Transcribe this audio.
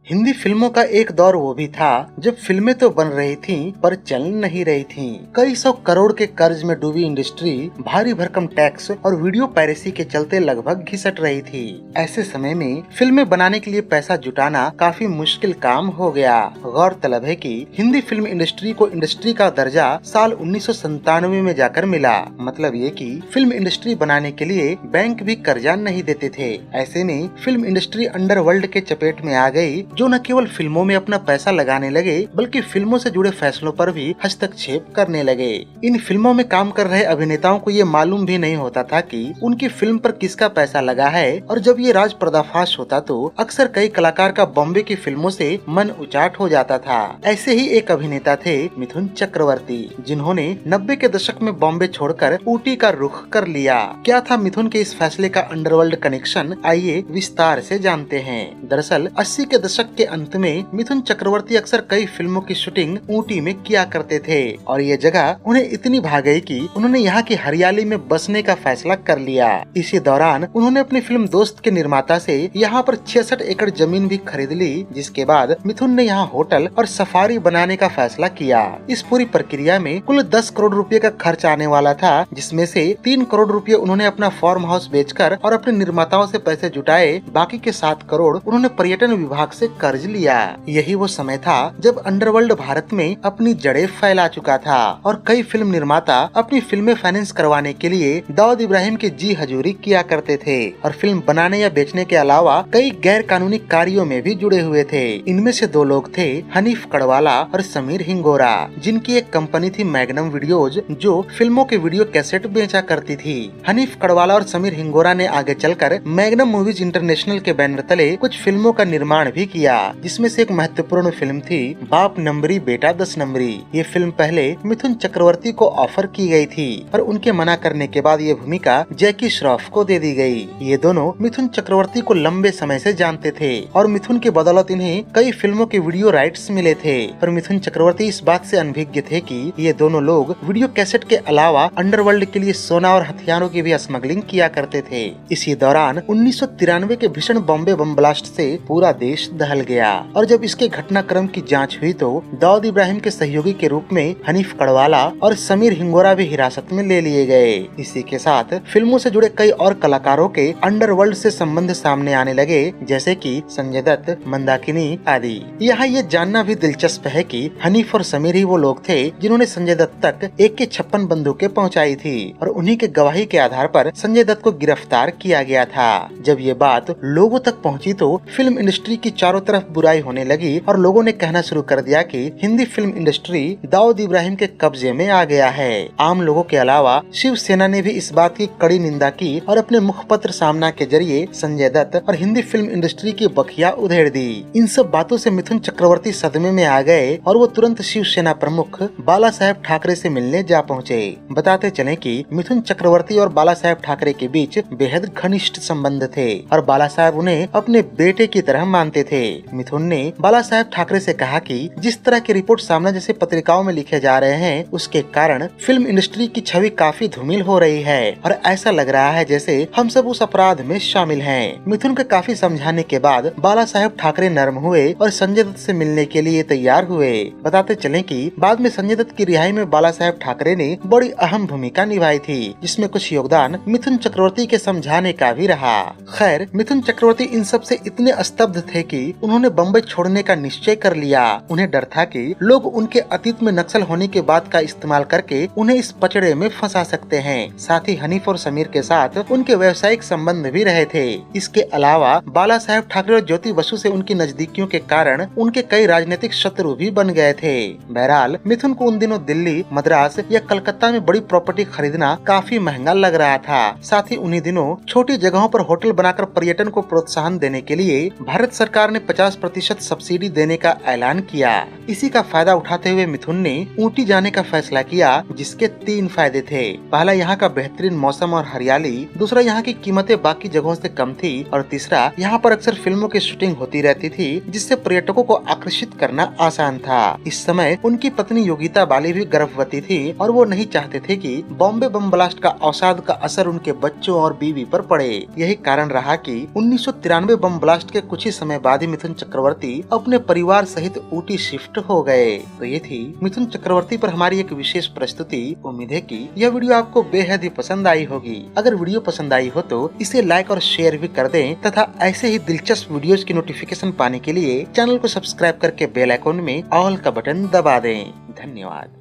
हिंदी फिल्मों का एक दौर वो भी था जब फिल्में तो बन रही थीं पर चल नहीं रही थीं। कई सौ करोड़ के कर्ज में डूबी इंडस्ट्री भारी भरकम टैक्स और वीडियो पायरेसी के चलते लगभग घिसट रही थी। ऐसे समय में फिल्में बनाने के लिए पैसा जुटाना काफी मुश्किल काम हो गया। गौरतलब है कि हिंदी फिल्म इंडस्ट्री को इंडस्ट्री का दर्जा साल 1997 में जाकर मिला। मतलब ये कि फिल्म इंडस्ट्री बनाने के लिए बैंक भी कर्जा नहीं देते थे। ऐसे में फिल्म इंडस्ट्री अंडरवर्ल्ड के चपेट में आ गई, जो न केवल फिल्मों में अपना पैसा लगाने लगे बल्कि फिल्मों से जुड़े फैसलों पर भी हस्तक्षेप करने लगे। इन फिल्मों में काम कर रहे अभिनेताओं को ये मालूम भी नहीं होता था कि उनकी फिल्म पर किसका पैसा लगा है, और जब ये राज पर्दाफाश होता तो अक्सर कई कलाकार का बॉम्बे की फिल्मों से मन उचाट हो जाता था। ऐसे ही एक अभिनेता थे मिथुन चक्रवर्ती, जिन्होंने 90 के दशक में बॉम्बे छोड़कर ऊटी का रुख कर लिया। क्या था मिथुन के इस फैसले का अंडरवर्ल्ड कनेक्शन, आइए विस्तार से जानते हैं। दरअसल 80 के दशक के अंत में मिथुन चक्रवर्ती अक्सर कई फिल्मों की शूटिंग ऊटी में किया करते थे, और ये जगह उन्हें इतनी भा गई कि उन्होंने यहाँ की हरियाली में बसने का फैसला कर लिया। इसी दौरान उन्होंने अपनी फिल्म दोस्त के निर्माता से यहाँ पर 66 एकड़ जमीन भी खरीद ली, जिसके बाद मिथुन ने यहाँ होटल और सफारी बनाने का फैसला किया। इस पूरी प्रक्रिया में कुल 10 करोड़ रुपए का खर्च आने वाला था, जिसमें से 3 करोड़ रुपए उन्होंने अपना फार्म हाउस बेचकर और अपने निर्माताओं से पैसे जुटाए। बाकी के 7 करोड़ उन्होंने पर्यटन विभाग से कर्ज लिया। यही वो समय था जब अंडरवर्ल्ड भारत में अपनी जड़ें फैला चुका था, और कई फिल्म निर्माता अपनी फिल्में फाइनेंस करवाने के लिए दाऊद इब्राहिम की जी हजूरी किया करते थे, और फिल्म बनाने या बेचने के अलावा कई गैर कानूनी कार्यों में भी जुड़े हुए थे। इनमें से 2 लोग थे, हनीफ कड़वाला और समीर हिंगोरा, जिनकी एक कंपनी थी मैग्नम वीडियोज, जो फिल्मों के वीडियो कैसेट बेचा करती थी। हनीफ कड़वाला और समीर हिंगोरा ने आगे चलकर मैग्नम मूवीज इंटरनेशनल के बैनर तले कुछ फिल्मों का निर्माण भी किया, जिसमें से एक महत्वपूर्ण फिल्म थी बाप नंबरी बेटा 10 नंबरी। ये फिल्म पहले मिथुन चक्रवर्ती को ऑफर की गई थी, पर उनके मना करने के बाद ये भूमिका जैकी श्रॉफ को दे दी गई। ये दोनों मिथुन चक्रवर्ती को लंबे समय से जानते थे, और मिथुन के बदौलत इन्हें कई फिल्मों के वीडियो राइट्स मिले थे। पर मिथुन चक्रवर्ती इस बात से अनभिज्ञ थे कि ये दोनों लोग वीडियो कैसेट के अलावा अंडरवर्ल्ड के लिए सोना और हथियारों की भी स्मगलिंग किया करते थे। इसी दौरान 1993 के भीषण बॉम्बे बम ब्लास्ट से पूरा देश दहल गया, और जब इसके घटनाक्रम की जांच हुई तो दाऊद इब्राहिम के सहयोगी के रूप में हनीफ कड़वाला और समीर हिंगोरा भी हिरासत में ले लिए गए। इसी के साथ फिल्मों से जुड़े कई और कलाकारों के अंडरवर्ल्ड से संबंध सामने आने लगे, जैसे कि संजय दत्त, मंदाकिनी आदि। यहाँ ये जानना भी दिलचस्प है कि हनीफ और समीर ही वो लोग थे जिन्होंने संजय दत्त तक AK-56 बंदूकें पहुँचाई थी, और उन्हीं के गवाही के आधार पर संजय दत्त को गिरफ्तार किया गया था। जब ये बात लोगों तक पहुँची तो फिल्म इंडस्ट्री की चारों तरफ बुराई होने लगी, और लोगों ने कहना शुरू कर दिया कि हिंदी फिल्म इंडस्ट्री दाऊद इब्राहिम के कब्जे में आ गया है। आम लोगों के अलावा शिवसेना ने भी इस बात की कड़ी निंदा की और अपने मुखपत्र सामना के जरिए संजय दत्त और हिंदी फिल्म इंडस्ट्री की बखिया उधेड़ दी। इन सब बातों से मिथुन चक्रवर्ती सदमे में आ गए, और वो तुरंत शिवसेना प्रमुख बाला साहेब ठाकरे से मिलने जा पहुँचे। बताते चले कि मिथुन चक्रवर्ती और बाला साहेब ठाकरे के बीच बेहद घनिष्ठ संबंध थे, और बाला साहेब उन्हें अपने बेटे की तरह मानते थे। मिथुन ने बाला साहेब ठाकरे से कहा कि जिस तरह की रिपोर्ट सामने जैसे पत्रिकाओं में लिखे जा रहे हैं, उसके कारण फिल्म इंडस्ट्री की छवि काफी धूमिल हो रही है, और ऐसा लग रहा है जैसे हम सब उस अपराध में शामिल हैं। मिथुन के काफी समझाने के बाद बाला साहेब ठाकरे नर्म हुए और संजय दत्त से मिलने के लिए तैयार हुए। बताते चले कि बाद में संजय दत्त की रिहाई में बाला साहेब ठाकरे ने बड़ी अहम भूमिका निभाई थी, जिसमें कुछ योगदान मिथुन चक्रवर्ती के समझाने का भी रहा। खैर, मिथुन चक्रवर्ती इन सब से इतने स्तब्ध थे कि उन्होंने बम्बई छोड़ने का निश्चय कर लिया। उन्हें डर था कि लोग उनके अतीत में नक्सल होने के बाद का इस्तेमाल करके उन्हें इस पचड़े में फंसा सकते हैं। साथ ही हनीफ और समीर के साथ उनके व्यावसायिक संबंध भी रहे थे। इसके अलावा बाला साहेब ठाकरे और ज्योति बसु से उनकी नजदीकियों के कारण उनके कई राजनीतिक शत्रु भी बन गए थे। बहरहाल, मिथुन को उन दिनों दिल्ली, मद्रास या कलकत्ता में बड़ी प्रॉपर्टी खरीदना काफी महंगा लग रहा था। साथ ही उन्हीं दिनों छोटी जगहों पर होटल बनाकर पर्यटन को प्रोत्साहन देने के लिए भारत सरकार ने 50% सब्सिडी देने का ऐलान किया। इसी का फायदा उठाते हुए मिथुन ने ऊटी जाने का फैसला किया, जिसके 3 फायदे थे। पहला, यहाँ का बेहतरीन मौसम और हरियाली। दूसरा, यहाँ की कीमतें बाकी जगहों से कम थी। और तीसरा, यहाँ पर अक्सर फिल्मों की शूटिंग होती रहती थी, जिससे पर्यटकों को आकर्षित करना आसान था। इस समय उनकी पत्नी योगिता बाली भी गर्भवती थी, और वो नहीं चाहते थे कि बॉम्बे बम ब्लास्ट का अवसाद का असर उनके बच्चों और बीवी पर पड़े। यही कारण रहा कि 1993 बम ब्लास्ट के कुछ ही समय बाद ही मिथुन चक्रवर्ती अपने परिवार सहित ऊटी शिफ्ट हो गए। तो ये थी मिथुन चक्रवर्ती पर हमारी एक विशेष प्रस्तुति। उम्मीद है कि यह वीडियो आपको बेहद ही पसंद आई होगी। अगर वीडियो पसंद आई हो तो इसे लाइक और शेयर भी कर दें तथा ऐसे ही दिलचस्प वीडियोस की नोटिफिकेशन पाने के लिए चैनल को सब्सक्राइब करके बेल आइकन में ऑल का बटन दबा दें। धन्यवाद।